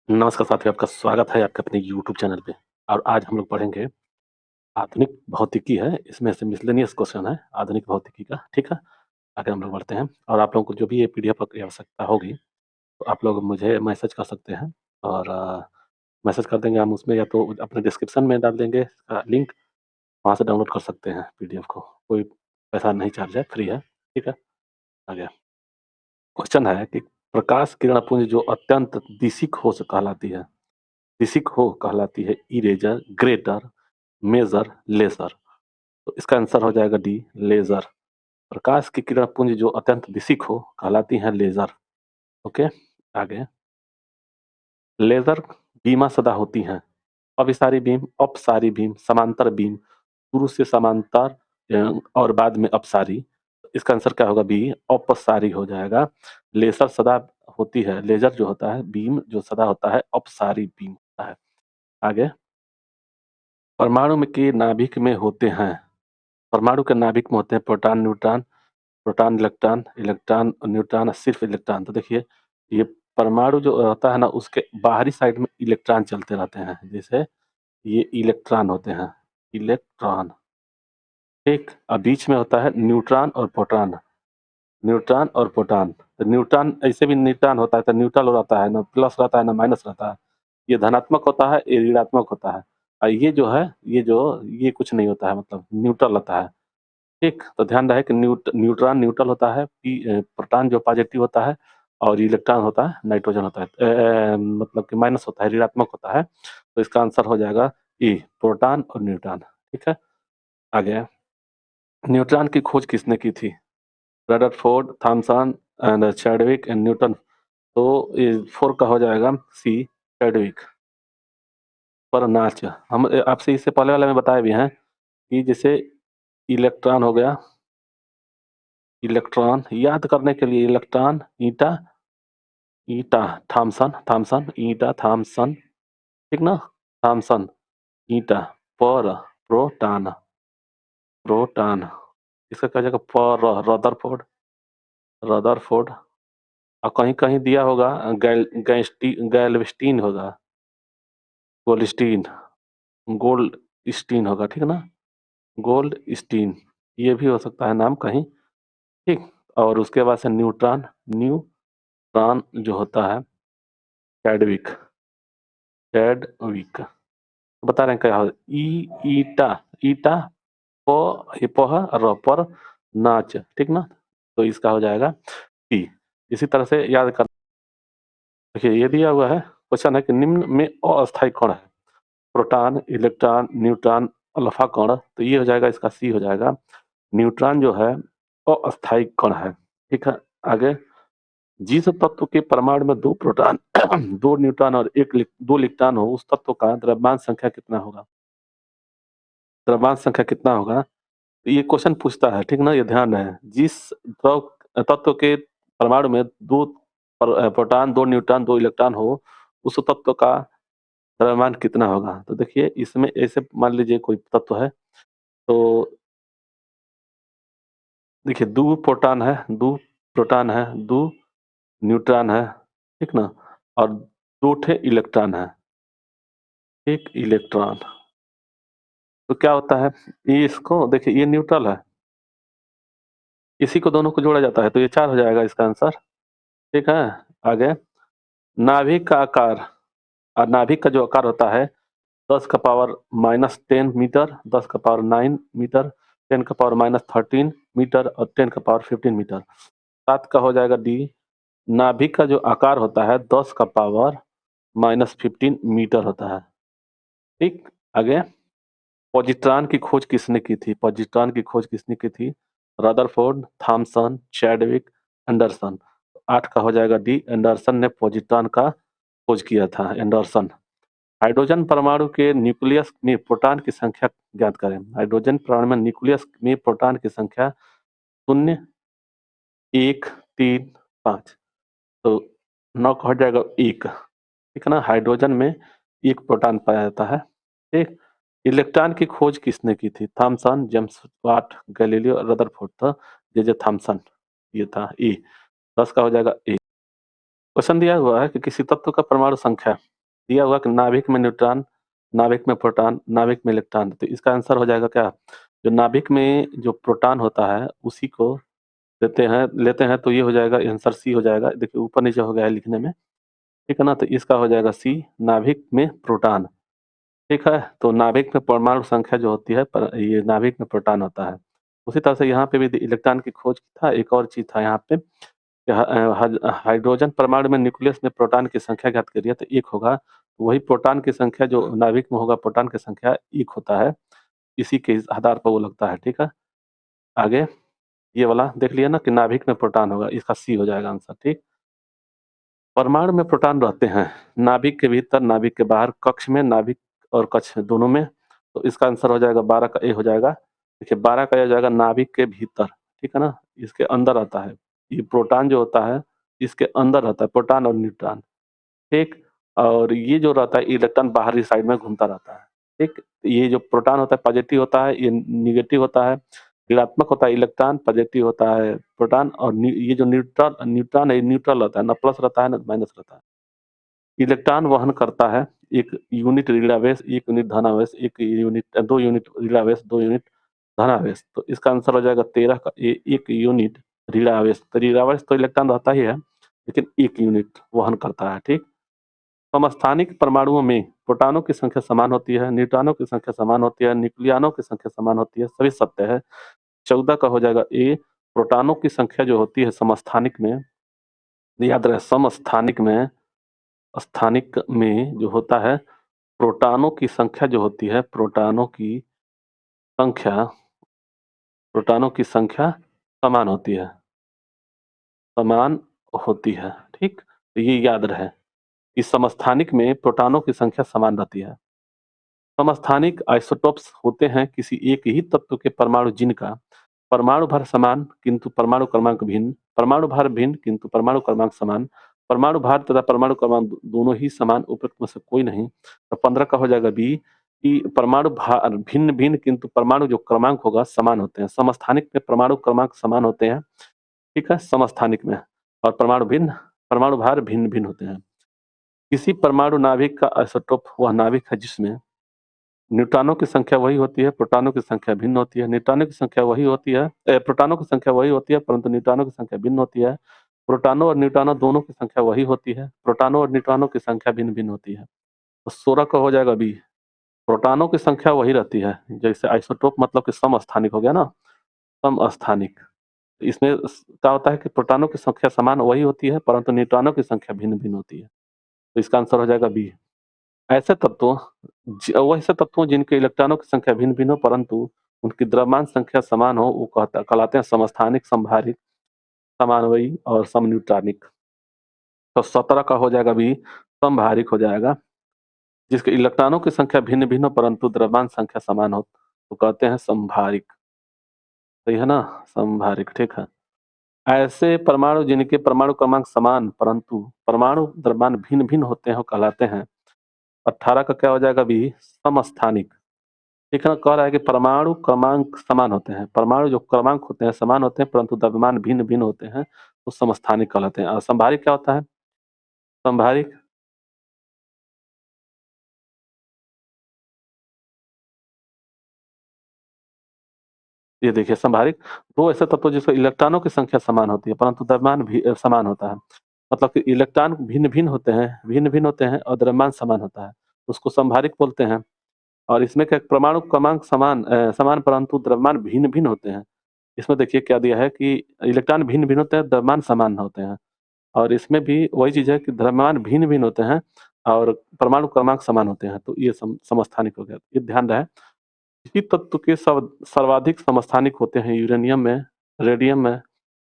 नमस्कार साथियों, आपका स्वागत है आपके अपने यूट्यूब चैनल पे। और आज हम लोग पढ़ेंगे आधुनिक भौतिकी है, इसमें से मिसलेनियस क्वेश्चन है आधुनिक भौतिकी का, ठीक है? आगे हम लोग बढ़ते हैं और आप लोगों को जो भी ये पीडीएफ की आवश्यकता होगी, तो आप लोग मुझे मैसेज कर सकते हैं और मैसेज कर देंगे हम उसमें, या तो अपने डिस्क्रिप्शन में डाल देंगे लिंक, वहाँ से डाउनलोड कर सकते हैं पीडीएफ को। कोई पैसा नहीं चार्ज है, फ्री है, ठीक है? आगे क्वेश्चन है कि प्रकाश किरण पुंज जो अत्यंत दिशिक हो से कहलाती है, दिशिक हो कहलाती है इरेजर, ग्रेटर, मेजर, लेजर। तो इसका आंसर हो जाएगा डी, लेजर। प्रकाश की किरण पुंज जो अत्यंत दिशिक हो कहलाती हैं लेजर। ओके, आगे लेजर बीमा सदा होती हैं। अभिसारी बीम, अपसारी बीम, समांतर बीम, शुरू से समांतर और बाद में अपसारी। इसका आंसर क्या होगा? बी, अपसारी हो जाएगा। लेजर सदा होती है, लेजर जो होता है बीम जो सदा होता है अपसारी बीम होता है। आगे परमाणु में के नाभिक में होते हैं, परमाणु के नाभिक में होते हैं proton, neutron, proton, electron, electron और न्यूट्रॉन, सिर्फ इलेक्ट्रॉन। तो देखिए ये परमाणु जो होता है ना, उसके बाहरी साइड में इलेक्ट्रॉन चलते रहते हैं, जैसे ये इलेक्ट्रॉन होते हैं, इलेक्ट्रॉन, ठीक। और बीच में होता है न्यूट्रॉन और प्रोटॉन, न्यूट्रॉन और प्रोटॉन। तो न्यूट्रॉन ऐसे भी न्यूट्रॉन होता है तो न्यूट्रल रहता है, ना प्लस रहता है ना माइनस रहता है। ये धनात्मक होता है, ये ऋणात्मक होता है। और ये जो है, ये कुछ नहीं होता है, मतलब न्यूट्रल रहता है, ठीक। तो ध्यान रहे कि न्यूट्रॉन न्यूट्रल होता है, प्रोटॉन जो पॉजिटिव होता है, और इलेक्ट्रॉन होता है नाइट्रोजन होता है, मतलब कि माइनस होता है, ऋणात्मक होता है। तो इसका आंसर हो जाएगा ई, प्रोटॉन और न्यूट्रॉन, ठीक है। आगे न्यूट्रॉन की खोज किसने की थी? Rutherford, Thomson and Chadwick and Newton. तो ये फोर का हो जाएगा सी, चैडविक। पर नाच हम आपसे इससे पहले वाले में बताए भी हैं कि जैसे इलेक्ट्रॉन हो गया, इलेक्ट्रॉन याद करने के लिए इलेक्ट्रॉन, ईटा, ईटा, थॉमसन, थॉमसन, ईटा, थॉमसन, ठीक ना? थॉमसन, ईटा, पर, प्रोटॉन, प्रोटॉन। इसका क्या जगह पर, रदरफोर्ड, रदरफोर्ड। और कहीं कहीं दिया होगा गैल्वेस्टीन होगा, गोल्डस्टीन, गोल्ड स्टीन होगा, ठीक है ना? गोल्ड स्टीन, ये भी हो सकता है नाम कहीं, ठीक। और उसके बाद से न्यूट्रॉन, न्यूट्रॉन जो होता है चैडविक, चैडविक। बता रहे हैं क्या हो, ईटा, ईटा, प, ये पह, र पर, नाच, ठीक ना? तो इसका हो जाएगा टी। इसी तरह से याद कर, देखिए ये दिया हुआ है, क्वेश्चन है कि निम्न में अस्थायी कण है, प्रोटॉन, इलेक्ट्रॉन, न्यूट्रॉन, अल्फा कण। तो ये हो जाएगा, इसका सी हो जाएगा। न्यूट्रॉन जो है अस्थायी कण है, ठीक है। आगे जिस तत्व के परमाणु में दो प्रोटॉन दो न्यूट्रॉन और दो इलेक्ट्रॉन हो, उस तत्व का द्रव्यमान संख्या कितना होगा? द्रव्यमान संख्या कितना होगा? तो ये क्वेश्चन पूछता है, ठीक ना? ये ध्यान रहे, जिस द्रव तत्व के परमाणु में दो प्रोटॉन, दो न्यूट्रॉन, दो इलेक्ट्रॉन हो, उस तत्व का द्रव्यमान कितना होगा? तो देखिए इसमें ऐसे मान लीजिए कोई तत्व है, तो देखिए दो प्रोटॉन है, दो प्रोटॉन है, दो न्यूट्रॉन है, ठीक ना? और दो ठे इलेक्ट्रॉन है, एक इलेक्ट्रॉन। तो क्या होता है, ये इसको देखिए, ये न्यूट्रल है, इसी को दोनों को जोड़ा जाता है, तो ये चार हो जाएगा इसका आंसर, ठीक है। आगे नाभिक का आकार, और नाभिक का जो आकार होता है 10⁻⁻10 मीटर, 10⁻⁹मीटर, 10⁻⁻13 मीटर और 10⁻15 मीटर। सात का हो जाएगा डी, नाभिक का जो आकार होता है 10⁻⁻15 मीटर होता है, ठीक। आगे पॉजिट्रॉन की खोज किसने की थी? पॉजिट्रॉन की खोज किसने की थी? Rutherford, Thomson, Chadwick, Anderson. आठ का हो जाएगा डी, एंडरसन ने पॉजिट्रॉन का खोज किया था, एंडरसन। हाइड्रोजन परमाणु के न्यूक्लियस में प्रोटॉन की संख्या ज्ञात करें। हाइड्रोजन परमाणु में न्यूक्लियस में प्रोटॉन की संख्या शून्य, एक, तीन, पाँच। तो नौ का हो जाएगा एक, ठीक है ना? हाइड्रोजन में एक प्रोटॉन पाया जाता है, ठीक। इलेक्ट्रॉन की खोज किसने की थी? Thomson, James Watt, Galileo, Rutherford. था जे थॉमसन, ये था ए। 10 का हो जाएगा ए। क्वेश्चन दिया हुआ है कि किसी तत्व का परमाणु संख्या दिया हुआ कि नाभिक में न्यूट्रॉन, नाभिक में प्रोटॉन, नाभिक में इलेक्ट्रॉन। तो इसका आंसर हो जाएगा क्या? जो नाभिक में जो प्रोटॉन होता है उसी को लेते हैं तो ये हो जाएगा आंसर सी हो जाएगा। देखिए ऊपर-नीचे हो गया है लिखने में, ठीक है ना? तो इसका हो जाएगा सी, नाभिक में प्रोटॉन, ठीक है? तो नाभिक में परमाणु संख्या जो होती है ये नाभिक में प्रोटॉन होता है। उसी तरह से यहाँ पे भी इलेक्ट्रॉन की खोज था, एक और चीज़ था यहाँ पे कि हाइड्रोजन परमाणु में न्यूक्लियस में प्रोटॉन की संख्या ज्ञात करिए तो 1 होगा। वही प्रोटॉन की संख्या जो नाभिक में होगा प्रोटॉन की संख्या 1 होता है। इसी के आधार पर वो लगता है, ठीक है? आगे ये वाला देख लिया ना कि नाभिक में प्रोटॉन होगा, इसका सी हो जाएगा आंसर, ठीक? परमाणु में प्रोटॉन रहते हैं, नाभिक के भीतर, नाभिक के बाहर, कक्ष में, नाभिक और कक्ष दोनों में। तो इसका आंसर हो जाएगा 12 का ए हो जाएगा। देखिए 12 का ए हो जाएगा नाभिक के भीतर, ठीक है ना? इसके अंदर आता है। ये प्रोटॉन जो होता है, इसके अंदर रहता है, प्रोटॉन और न्यूट्रॉन, ठीक? और ये जो रहता है इलेक्ट्रॉन बाहरी साइड में घूमता रहता है, ठीक? ये जो प्रोटॉन होता है पॉजिटिव होता है, ये नेगेटिव होता है। ऋणात्मक होता है इलेक्ट्रॉन, पॉजिटिव होता है प्रोटॉन और ये जो न्यूट्रॉन न्यूट्रॉन है ये न्यूट्रल रहता है, ना प्लस रहता है ना माइनस रहता है। इलेक्ट्रॉन वहन करता है 1 यूनिट ऋणावेश, 1 यूनिट धनावेश, 1 यूनिट 2 यूनिट ऋणावेश, 2 यूनिट धनावेश। तो इसका आंसर हो जाएगा 13 का ए, 1 यूनिट ऋणावेश। तो ऋणावेश तो इलेक्ट्रॉन रहता ही है, लेकिन 1 यूनिट वहन करता है, ठीक? समस्थानिक परमाणुओं में प्रोटॉनों की संख्या समान होती है, न्यूट्रॉनों की संख्या समान होती है, न्यूक्लियनों की संख्या समान होती है, सभी सत्य है। 14 का हो जाएगा ए, प्रोटॉनों की संख्या जो होती है समस्थानिक में, याद रहे स्थानिक में जो होता है प्रोटॉनों की संख्या जो होती है, संख्या प्रोटॉनों की संख्या समान होती है, समान होती है, ठीक? तो ये याद रहे कि समस्थानिक में प्रोटॉनों की संख्या समान रहती है। समस्थानिक आइसोटोप्स होते हैं किसी एक ही तत्व के परमाणु जिनका परमाणु भार समान किंतु परमाणु क्रमांक भिन्न, परमाणु भार भिन्न किंतु परमाणु क्रमांक समान, परमाणु भार तथा परमाणु क्रमांक दोनों ही समान, उपरोक्त में से कोई नहीं। तो 15 का हो जाएगा बी कि परमाणु भार भिन्न भिन्न किंतु परमाणु जो क्रमांक होगा समान होते हैं। समस्थानिक में परमाणु क्रमांक समान होते हैं, ठीक है, समस्थानिक में, और परमाणु भार भिन्न भिन्न होते हैं। किसी परमाणु नाभिक का आइसोटोप वह नाभिक है जिसमें न्यूट्रॉनों की संख्या वही होती है, प्रोटॉनों की संख्या भिन्न होती है। न्यूट्रॉनों की संख्या वही होती है, प्रोटॉनों की संख्या वही होती है, परंतु न्यूट्रॉनों की संख्या भिन्न होती है। प्रोटॉनों और न्यूट्रॉनों दोनों की संख्या वही होती है, प्रोटॉनों और न्यूट्रॉनों की संख्या भिन्न-भिन्न होती है। तो 16 का हो जाएगा बी, प्रोटॉनों की संख्या वही रहती है। जैसे आइसोटोप मतलब कि समस्थानिक हो गया ना, समस्थानिक। इसमें क्या होता है कि प्रोटॉनों की संख्या समान वही होती है, परंतु न्यूट्रॉनों की संख्या भिन्न-भिन्न होती है। तो इसका आंसर हो जाएगा बी। ऐसे तत्वों वैसे तत्वों जिनके इलेक्ट्रॉनों की संख्या भिन्न-भिन्न हो परंतु उनकी द्रव्यमान संख्या समान हो वो कहलाते हैं समस्थानिक, समभारिक, समानवयी और समन्यूट्रॉनिक। तो 17 का हो जाएगा बी, समभारिक हो जाएगा। जिसके इलेक्ट्रॉनों की संख्या भिन्न-भिन्न हो परंतु द्रव्यमान संख्या समान हो तो कहते हैं समभारिक। सही है ना? समभारिक, ठीक है। ऐसे परमाणु जिनके परमाणु क्रमांक समान परंतु परमाणु द्रव्यमान भिन्न-भिन्न होते हैं वो कहलाते हैं। 18 का क्या हो जाएगा बी, समस्थानिक। ठीक है ना? कह रहा है कि परमाणु क्रमांक समान होते हैं, परमाणु जो क्रमांक होते हैं समान होते हैं परंतु द्रव्यमान भिन्न-भिन्न होते हैं, तो समस्थानिक कहलाते हैं। और समभारिक क्या होता है? समभारिक ये देखिए समभारिक 2 ऐसे तत्व जिसमें इलेक्ट्रॉनों की संख्या समान होती है परंतु द्रव्यमान भी समान होता है। मतलब कि इलेक्ट्रॉन भिन्न-भिन्न होते हैं और द्रव्यमान समान होता है, उसको समभारिक बोलते हैं। और इसमें क्या परमाणु क्रमांक समान परंतु द्रव्यमान भिन्न-भिन्न होते हैं। इसमें देखिए क्या दिया है कि इलेक्ट्रॉन भिन्न-भिन्न होते हैं, द्रव्यमान समान होते हैं। और इसमें भी वही चीज़ है कि द्रव्यमान भिन्न-भिन्न होते हैं और परमाणु क्रमांक समान होते हैं, तो ये समस्थानिक हो गया। ये ध्यान रहे, इसी तत्व के सर्वाधिक समस्थानिक होते हैं यूरेनियम में, रेडियम में,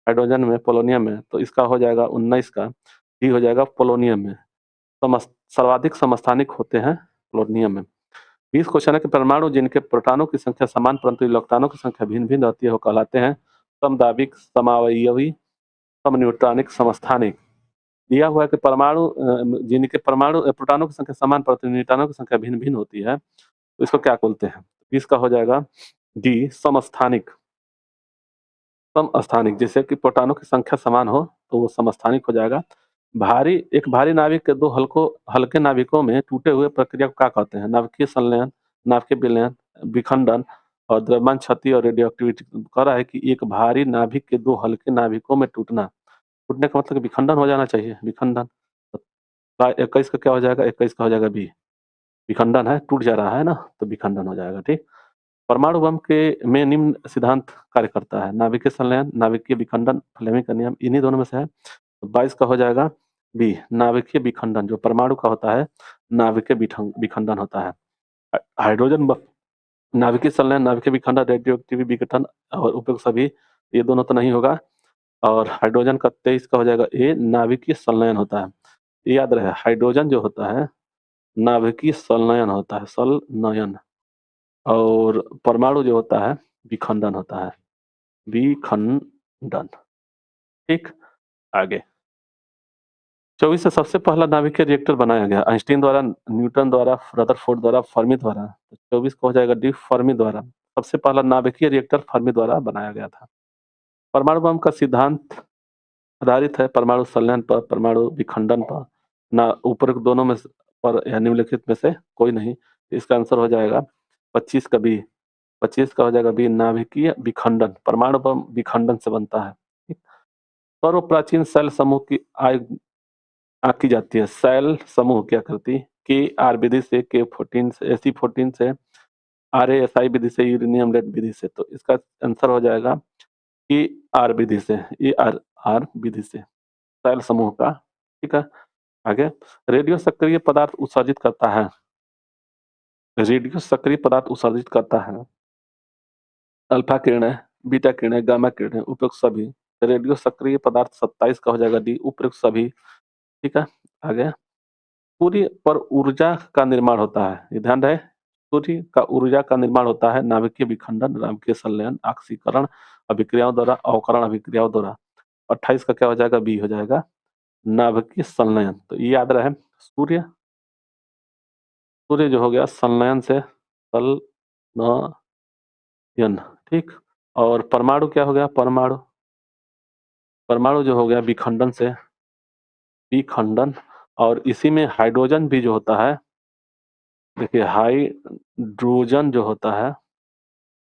हाइड्रोजन में, पोलोनियम में, तो इसका हो जाएगा 19 का, डी हो जाएगा पोलोनियम में। सर्वाधिक समस्थानिक होते हैं पोलोनियम में। 20 क्वेश्चन है कि परमाणु जिनके प्रोटॉनों की संख्या समान परंतु इलेक्ट्रॉनों की संख्या भिन्न-भिन्न रहती है, वो कहलाते हैं समदाबिक, समावयवी, समन्यूट्रॉनिक, समस्थानिक। दिया हुआ है कि जिनके प्रोटॉनों की संख्या समान परंतु न्यूट्रॉनों की संख्या भिन्न-भिन्न होती है, तो इसको क्या बोलते हैं? इसका हो जाएगा डी, समस्थानिक। समस्थानिक जैसे कि प्रोटॉनों की संख्या समान हो, तो वो समस्थानिक हो जाएगा। एक भारी नाभिक के 2 हल्के नाभिकों में टूटे हुए प्रक्रिया को क्या कहते हैं? नाभिकीय संलयन, नाभिकीय विलयन, विखंडन और द्रव्यमान क्षति और रेडियोएक्टिविटी। कह रहा है कि एक भारी नाभिक के 2 हल्के नाभिकों में टूटना, टूटने का मतलब विखंडन हो जाना चाहिए, विखंडन। 21 का क्या हो जाएगा? 21 का हो जाएगा बी, विखंडन है, टूट जा रहा है ना, तो विखंडन हो जाएगा, ठीक। परमाणु बम के में निम्न सिद्धांत कार्य करता है: नाभिकीय संलयन, नाभिकीय विखंडन, फ्लेमिंग का नियम, इन्हीं दोनों में से है। 22 का हो जाएगा बी, नाभिकीय विखंडन। जो परमाणु का होता है, नाभिकीय विखंडन होता है। हाइड्रोजन बम, नाभिकीय संलयन, नाभिकीय विखंडन, रेडियोएक्टिव विघटन और उपयुक्त सभी, ये दोनों तो नहीं होगा। और हाइड्रोजन का 23 का हो जाएगा ए, नाभिकीय संलयन होता है। ये याद रहे, हाइड्रोजन जो होता है नाभिकीय संलयन होता है, संलयन। और परमाणु जो होता है विखंडन होता है, विखंडन, ठीक। आगे 24 से सबसे पहला नाभिकीय रिएक्टर बनाया गया, आइंस्टीन द्वारा, न्यूटन द्वारा, रदरफोर्ड द्वारा, फर्मी द्वारा। तो 24 को हो जाएगा डी, फर्मी द्वारा। सबसे पहला नाभिकीय रिएक्टर फर्मी द्वारा बनाया गया था। परमाणु बम का सिद्धांत आधारित है परमाणु संलयन पर, परमाणु विखंडन पर, ना ऊपर दोनों में पर या निम्नलिखित में से कोई नहीं। इसका आंसर हो जाएगा 25 का बी, 25 का हो जाएगा बी, नाभिकीय विखंडन। परमाणु बम विखंडन से बनता है। सर्व प्राचीन सेल समूह की आंकी जाती है। सेल समूह की आकृति के आर विधि से, के 14 से, एसी 14 से, आर एस आई विधि से, यूरेनियम लेड विधि से। तो इसका आंसर हो जाएगा कि आर विधि से, ए आर आर विधि से सेल समूह का, ठीक है। आगे रेडियो सक्रिय पदार्थ उत्सर्जित करता है, रेडियो सक्रिय पदार्थ उत्सर्जित करता है अल्फा किरणें, बीटा किरणें, गामा किरणें, उपयुक्त सभी। रेडियो सक्रिय पदार्थ 27 का हो जाएगा डी, उपयुक्त सभी, ठीक है। आगे सूर्य पर ऊर्जा का निर्माण होता है, ये ध्यान रहे, सूर्य का ऊर्जा का निर्माण होता है नाभिकीय विखंडन, नाभिकीय संलयन, ऑक्सीकरण अभिक्रियाओं द्वारा, अवकरण अभिक्रियाओं द्वारा। 28 का क्या हो जाएगा? बी हो जाएगा, नाभिकीय संलयन। तो ये याद रहे, सूर्य, सूर्य जो हो गया संलयन से, संलयन, ठीक। और परमाणु क्या हो गया? परमाणु, परमाणु जो हो गया विखंडन से, विखंडन। और इसी में हाइड्रोजन भी जो होता है, देखिए हाइड्रोजन जो होता है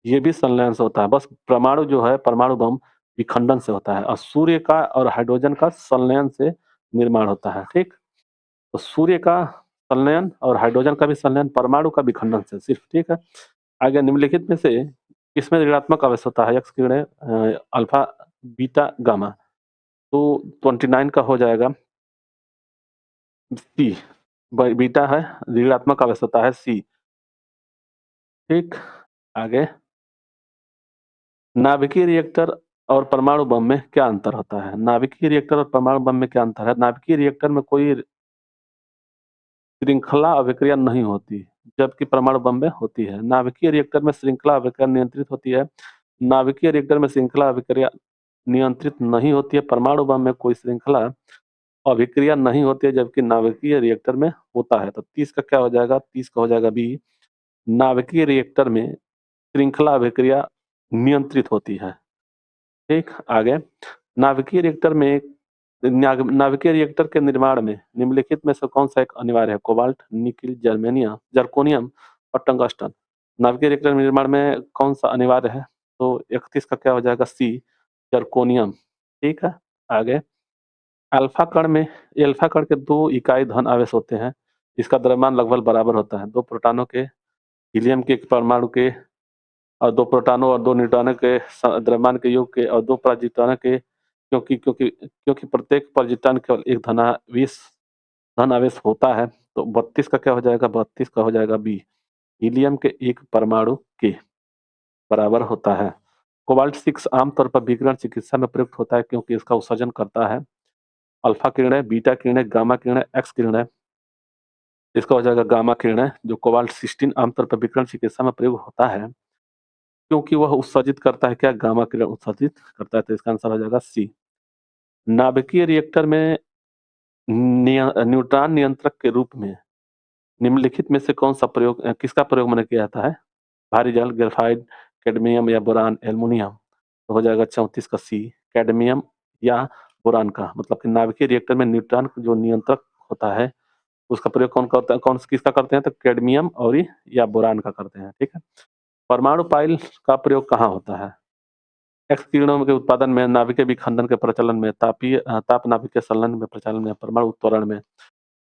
ये भी संलयन से होता है। बस परमाणु जो है, परमाणु बम विखंडन से होता है, और सूर्य का और हाइड्रोजन का संलयन से निर्माण होता है, ठीक। तो सूर्य का संलयन और हाइड्रोजन का भी संलयन, परमाणु का विखंडन से सिर्फ, ठीक है। आगे निम्नलिखित में से किसमें ऋणात्मक आवेश होता है? एक्स किरणें, अल्फा, बीटा, गामा। तो 29 का हो जाएगा सी, बीटा है, ऋणात्मक आवेश होता है सी, ठीक। आगे नाभिकीय रिएक्टर और परमाणु बम में क्या अंतर होता है? नाभिकीय रिएक्टर और परमाणु बम में क्या अंतर है? नाभिकीय रिएक्टर में कोई श्रृंखला अभिक्रिया नहीं होती, जबकि परमाणु बम में होती है। नाभिकीय रिएक्टर में श्रृंखला अभिक्रिया नियंत्रित होती है, नाभिकीय रिएक्टर में श्रृंखला अभिक्रिया नियंत्रित नहीं होती है। परमाणु बम में कोई श्रृंखला अभिक्रिया नहीं होती है, जबकि नाभिकीय रिएक्टर में होता है। तो 30 का क्या हो जाएगा? 30 का हो जाएगा बी, नाभिकीय रिएक्टर में श्रृंखला अभिक्रिया नियंत्रित होती है, ठीक। आगे नाभिकीय रिएक्टर में, नाभिकीय रिएक्टर के निर्माण में निम्नलिखित में से कौन सा एक अनिवार्य है? कोबाल्ट, निकिल, जर्मेनियम, जर्कोनियम और टंगस्टन। नाभिकीय रिएक्टर निर्माण में कौन सा अनिवार्य है? तो 31 का क्या हो जाएगा? सी, जर्कोनियम, ठीक है। आगे अल्फा कण में, अल्फा कण के 2 इकाई धन आवेश होते हैं, इसका द्रव्यमान लगभग बराबर होता है। 2 प्रोटॉनों के, हीलियम के एक परमाणु के, और 2 प्रोटॉनों और 2 न्यूट्रॉनों के द्रव्यमान के योग के, और 2 पराजितानों के, क्योंकि क्योंकि क्योंकि प्रत्येक पराजितान केवल एक धन आवेश होता है। तो 32 का क्या हो जाएगा? 32 का हो जाएगा बी, हीलियम के एक परमाणु के बराबर होता है। कोबाल्ट 6 आमतौर पर विकिरण चिकित्सा में प्रयुक्त होता है, क्योंकि इसका उत्सर्जन करता है अल्फा किरणें, बीटा किरणें, गामा किरणें, एक्स किरणें। इसका हो जाएगा गामा किरणें। जो कोबाल्ट 16 आमतौर पर विकिरण चिकित्सा में प्रयोग होता है, क्योंकि वह उत्सर्जित करता है क्या? गामा किरण उत्सर्जित करता है। तो इसका आंसर हो जाएगा सी। नाभिकीय रिएक्टर में न्यूट्रॉन नियंत्रक के रूप में निम्नलिखित में से कौन सा प्रयोग, किसका प्रयोग मैंने किया जाता है? भारी जल, ग्रेफाइट, कैडमियम या बोरान, एल्युमिनियम। तो हो जाएगा 34 का सी, कैडमियम या बोरान का, मतलब कि नाभिकीय रिएक्टर में न्यूट्रॉन जो नियंत्रक होता है, उसका प्रयोग कौन करता है, कौन किसका करते हैं, तो कैडमियम और या बोरान का करते हैं, ठीक है। परमाणु पाइल का प्रयोग कहाँ होता है? एक्स किरणों के उत्पादन में, नाभिकीय विखंडन के प्रचलन में, ताप नाभिकीय संलयन में, प्रचलन में, परमाणु उत्त्वरण में।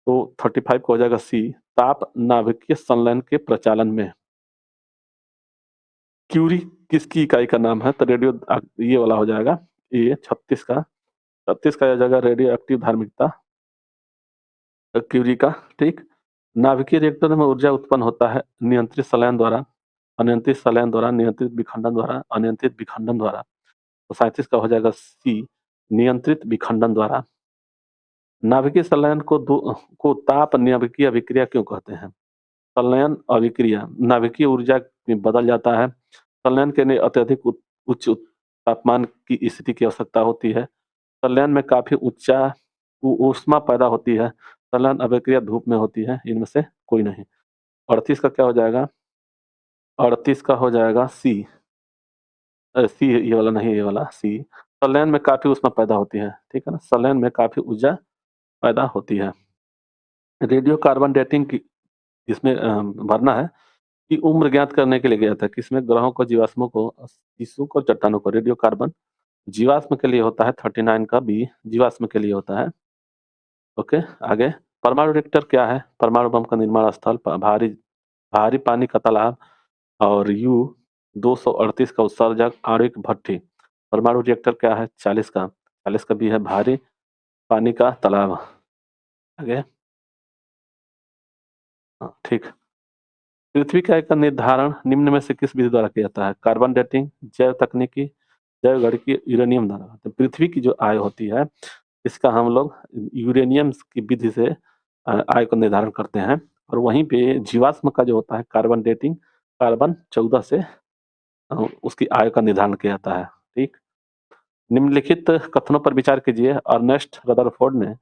तो 35 को हो जाएगा सी, ताप नाभिकीय संलयन के प्रचालन में। क्यूरी किसकी इकाई का नाम है, तो रेडियो ये वाला हो जाएगा, ये 36 का हो जाएगा रेडियो एक्टिव धार्मिकता क्यूरी का, ठीक। नाभिकीय रिएक्टर में ऊर्जा उत्पन्न होता है नियंत्रित संलयन द्वारा, अनियंत्रित संलयन द्वारा, नियंत्रित विखंडन द्वारा, अनियंत्रित विखंडन द्वारा। तो 37 का हो जाएगा सी, नियंत्रित विखंडन द्वारा। नाभिकीय संलयन को ताप नाभिकीय अभिक्रिया क्यों कहते हैं? संलयन अभिक्रिया नाभिकीय ऊर्जा में बदल जाता है। संलयन के लिए अत्यधिक उच्च तापमान की स्थिति की आवश्यकता होती है। संलयन में काफी ऊंचा ऊष्मा पैदा होती है। संलयन अभिक्रिया धूप में होती है। इनमें से कोई नहीं। 38 का क्या हो जाएगा? 38 का हो जाएगा सी। सी ये वाला नहीं, ये वाला सी। संलयन में काफी ऊष्मा पैदा होती है, ठीक है ना। संलयन में काफी ऊर्जा पैदा होती है। रेडियो कार्बन डेटिंग की इसमें भरना है कि उम्र ज्ञात करने के लिए गया था, किसमें ग्रहों को, जीवाश्मों को, टिश्यू को, चट्टानों को। रेडियो कार्बन जीवाश्म के लिए होता है, 39 का बी जीवाश्म के लिए होता है। ओके, आगे परमाणु रिएक्टर क्या है? परमाणु बम का निर्माण स्थल, भारी भारी पानी का तालाब, और यू 238 का उत्सर्जक आणविक भट्ठी। परमाणु रिएक्टर क्या है? 40 का बी है, भारी पानी का तालाब। आगे हाँ, ठीक। पृथ्वी का आय का निर्धारण निम्न में से किस विधि द्वारा किया जाता है? कार्बन डेटिंग, जैव तकनीकी, जैव गणितीय, यूरेनियम द्वारा। तो पृथ्वी की जो आय होती है, इसका हम लोग यूरेनियम की विधि से आय को निर्धारण करते हैं। और वहीं पे जीवाश्म का जो होता है कार्बन डेटिंग, कार्बन 14 से उसकी आय का निर्धारण किया जाता है, ठीक। निम्नलिखित कथनों पर विचार कीजिए। अर्नेस्ट रदरफोर्ड ने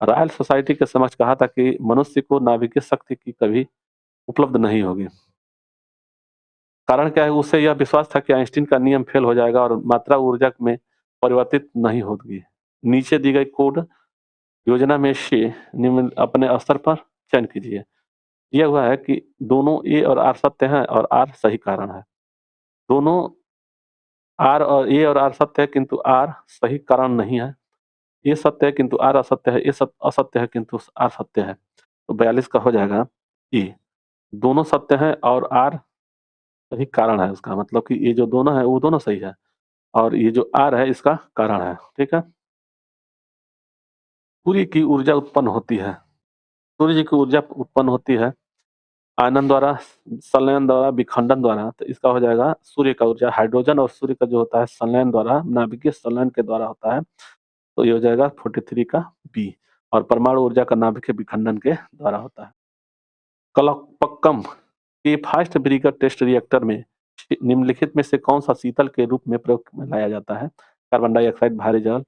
रॉयल सोसाइटी के समक्ष कहा था कि मनुष्य को नाभिकीय शक्ति की कभी उपलब्ध नहीं होगी। कारण क्या है? उसे यह विश्वास था कि आइंस्टीन का नियम फेल हो जाएगा और मात्रा ऊर्जा में परिवर्तित नहीं होगी। नीचे दी गई कोड योजना में से निम्न अपने स्तर पर चयन कीजिए। दिया हुआ है कि दोनों ए और आर सत्य हैं और आर सही कारण है। दोनों आर और ए और आर सत्य है किंतु आर सही कारण नहीं है। ये सत्य है किंतु आर असत्य है। ये असत्य है किंतु आर सत्य है। तो 42 का हो जाएगा ए। दोनों सत्य हैं और आर सही कारण है उसका, मतलब कि ये जो दोनों है वो दोनों सही है और ये जो आर है इसका कारण है, ठीक है। सूर्य की ऊर्जा उत्पन्न होती है। सूर्य की ऊर्जा उत्पन्न होती है आयनन द्वारा, संलयन द्वारा, विखंडन द्वारा। तो इसका हो जाएगा सूर्य का ऊर्जा हाइड्रोजन और सूर्य का जो होता है संलयन द्वारा, नाभिकीय संलयन के द्वारा होता है। तो ये हो जाएगा 43 का बी। और परमाणु ऊर्जा का नाभिकीय विखंडन के द्वारा होता है। कलपक्कम के फास्ट ब्रिगेड टेस्ट रिएक्टर में निम्नलिखित में से कौन सा शीतल के रूप में प्रयोग में लाया जाता है? कार्बन डाइऑक्साइड, भारी जल,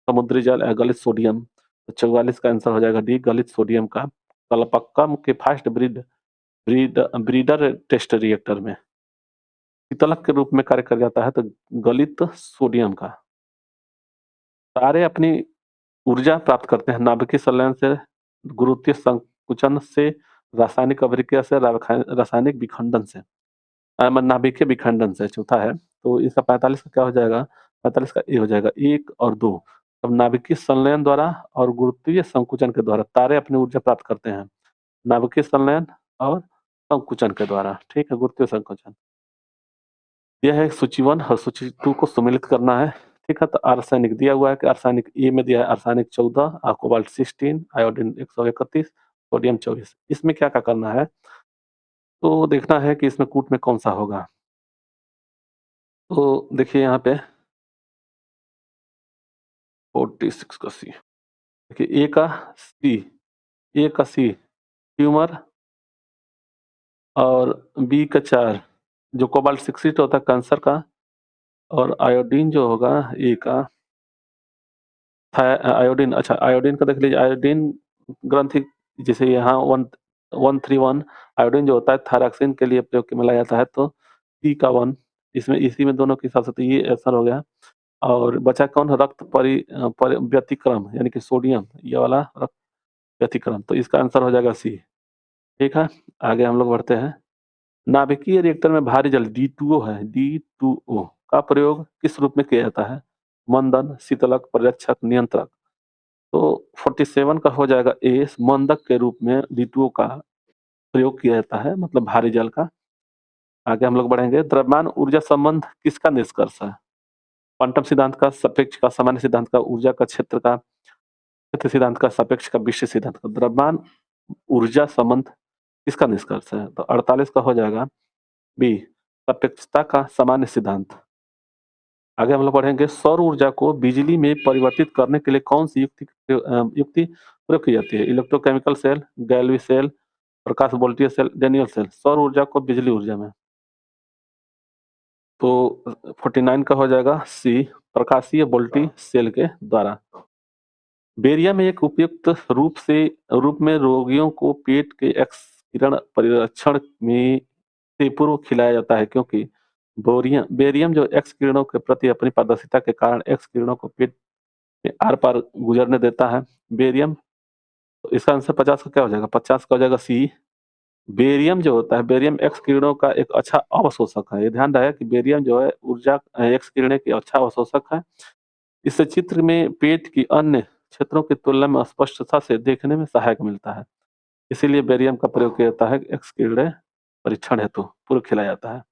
समुद्री जल या गलित सोडियम। तो 44 का आंसर हो जाएगा डी, गलित सोडियम का। कलपक्कम के फास्ट ब्रीडर टेस्ट रिएक्टर में शीतलक के रूप में कार्य कर जाता है, तो गलित सोडियम का। तारे अपनी ऊर्जा प्राप्त करते हैं नाभिकीय संलयन से, गुरुत्वीय संकुचन से, रासायनिक अभिक्रिया से, रासायनिक विखंडन से, नाभिकीय विखंडन से। चौथा है तो इसका 45 का क्या हो जाएगा? 45 का ए हो जाएगा, 1 और 2। अब नाभिकीय संलयन द्वारा और गुरुत्वीय संकुचन के द्वारा तारे अपनी ऊर्जा प्राप्त करते हैं, नाभिकीय संलयन और संकुचन के द्वारा, ठीक है, गुरुत्वीय संकुचन। यह है सूची 1 और सूची 2 को सम्मिलित करना है, ठीक है। तो आर्सेनिक दिया हुआ है कि आर्सेनिक ए में दिया है आर्सेनिक 14, कोबाल्ट 16, आयोडीन 131, सोडियम 24। इसमें क्या क्या करना है? तो देखना है कि इसमें कूट में कौन सा होगा। तो देखिए यहाँ पे 46 का सी। देखिए ए का सी ट्यूमर और बी का 4 जो कोबाल्ट 60 होता है कैंसर का, और आयोडीन जो होगा ए का आयोडीन। अच्छा, आयोडीन का देख लीजिए, आयोडीन ग्रंथि जैसे यहाँ 131 आयोडीन जो होता है थायरॉक्सिन के लिए प्रयोग में लाया जाता है, तो सी का 1 इसमें, इसी में दोनों के हिसाब से तो ये आंसर हो गया। और बचा कौन? रक्त व्यतिक्रम यानी कि सोडियम, ये वाला रक्त व्यतिक्रम, तो इसका आंसर हो जाएगा सी। ठीक है, आगे हम लोग बढ़ते हैं। नाभिकीय रिएक्टर में भारी जल D2O है, D2O का प्रयोग किस रूप में किया जाता है? मंदन, शीतलक, परिरक्षक, नियंत्रक। तो 47 का हो जाएगा ए, मंदक के रूप में D2O का प्रयोग किया जाता है, मतलब भारी जल का। आगे हम लोग बढ़ेंगे। द्रव्यमान ऊर्जा संबंध किसका निष्कर्ष है? क्वांटम सिद्धांत का, सापेक्ष का, सामान्य सिद्धांत का, ऊर्जा का, क्षेत्र सिद्धांत का, सापेक्ष का, विशेष सिद्धांत का। द्रव्यमान ऊर्जा संबंध किसका निष्कर्ष है? तो 48 का हो जाएगा बी, सापेक्षता का सामान्य सिद्धांत। आगे हम लोग पढ़ेंगे। सौर ऊर्जा को बिजली में परिवर्तित करने के लिए कौन सी युक्ति प्रयोग की जाती है? इलेक्ट्रोकेमिकल सेल, गैल्वी सेल, प्रकाश वोल्टीय सेल, डेनियल सेल। सौर ऊर्जा को बिजली ऊर्जा में, तो 49 का हो जाएगा सी, प्रकाशीय वोल्टी सेल के द्वारा। बेरियम एक उपयुक्त रूप में रोगियों को पेट के एक्स किरण परिरक्षण में से पूर्व खिलाया जाता है, क्योंकि बेरियम जो एक्स किरणों के प्रति अपनी पारदर्शिता के कारण एक्स किरणों को पेट के आर पार गुजरने देता है। बेरियम, तो इसका आंसर 50 का क्या हो जाएगा? 50 का हो जाएगा सी। बेरियम जो होता है, बेरियम एक्स किरणों का एक अच्छा अवशोषक है। ये ध्यान रहे कि बेरियम जो है ऊर्जा एक्स किरणें की अच्छा अवशोषक है। इससे चित्र में पेट की अन्य क्षेत्रों की तुलना में स्पष्टता से देखने में सहायक मिलता है। इसीलिए बेरियम का प्रयोग किया जाता है एक्स किरणें परीक्षण हेतु पूर्व खिलाया जाता है।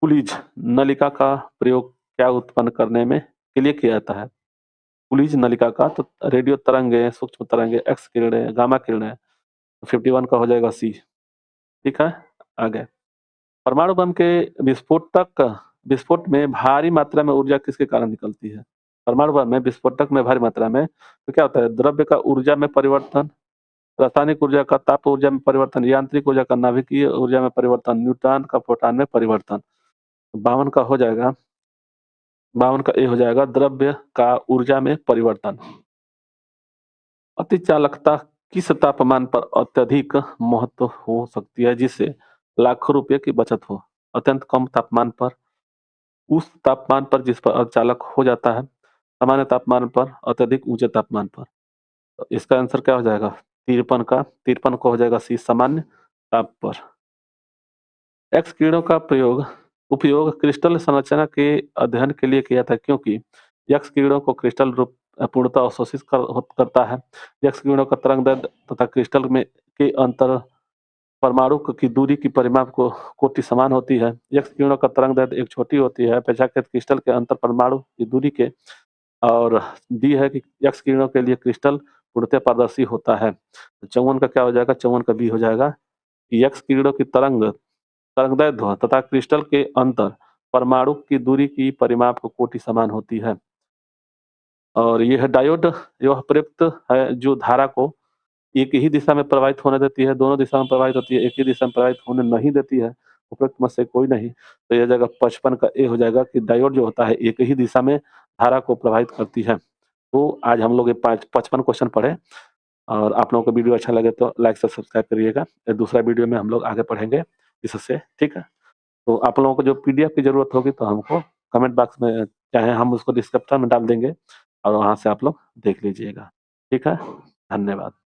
पुलिज नलिका का प्रयोग क्या उत्पन्न करने में के लिए किया जाता है? पुलिज नलिका का, तो रेडियो तरंगे, सूक्ष्म तरंगे, एक्स किरणें, गामा किरणें। 51 का हो जाएगा सी। ठीक है, आगे। परमाणु बम के विस्फोट में भारी मात्रा में ऊर्जा किसके कारण निकलती है? परमाणु बम में विस्फोटक में भारी मात्रा में तो क्या होता है? द्रव्य का ऊर्जा में परिवर्तन, रासायनिक ऊर्जा का ताप ऊर्जा में परिवर्तन, यांत्रिक ऊर्जा का नाभिकीय ऊर्जा में परिवर्तन, न्यूट्रॉन का प्रोटॉन में परिवर्तन। 52 का हो जाएगा, 52 का ए हो जाएगा, द्रव्य का ऊर्जा में परिवर्तन। अतिचालकता किस तापमान पर अत्यधिक महत्व हो सकती है, जिससे लाखों रुपए की बचत हो? अत्यंत कम तापमान पर, उस तापमान पर जिस पर अर्धचालक हो जाता है, सामान्य तापमान पर, अत्यधिक ऊंचे तापमान पर। तो इसका आंसर क्या हो जाएगा? 53 को हो जाएगा सी, सामान्य ताप पर। एक्स किरणों का उपयोग क्रिस्टल संरचना के अध्ययन के लिए किया था, क्योंकि एक्स किरणों को क्रिस्टल रूप पूर्णतः अवशोषित करता है। एक्स किरणों का तरंग दैर्ध्य तथा क्रिस्टल में के अंतर परमाणु की दूरी की परिमाप को कोटि समान होती है। एक्स किरणों का तरंग दैर्ध्य एक छोटी होती है अपेक्षाकृत क्रिस्टल के अंतर परमाणु की दूरी के, और डी है कि एक्स किरणों के लिए क्रिस्टल पूर्णतः पारदर्शी होता है। 54 का क्या हो जाएगा? 54 का बी हो जाएगा कि एक्स किरणों की तरंगदैर्ध्य तथा क्रिस्टल के अंतर परमाणु की दूरी की परिमाप को कोटि समान होती है। और यह डायोड यह प्रयुक्त है जो धारा को एक ही दिशा में प्रवाहित होने देती है, दोनों दिशा में प्रवाहित होती है, एक ही दिशा में प्रवाहित होने नहीं देती है। उपरोक्त में से कोई नहीं, तो यह जगह 55 का ए हो जाएगा कि डायोड जो होता है एक ही दिशा में धारा को प्रभावित करती है। तो आज हम लोग ये 55 क्वेश्चन पढ़े, और आप लोगों को वीडियो अच्छा लगे तो लाइक से सब्सक्राइब करिएगा। दूसरा वीडियो में हम लोग आगे पढ़ेंगे इससे, ठीक है? तो आप लोगों को जो पीडीएफ की ज़रूरत होगी तो हमको कमेंट बॉक्स में, चाहे हम उसको डिस्क्रिप्शन में डाल देंगे और वहाँ से आप लोग देख लीजिएगा। ठीक है? धन्यवाद।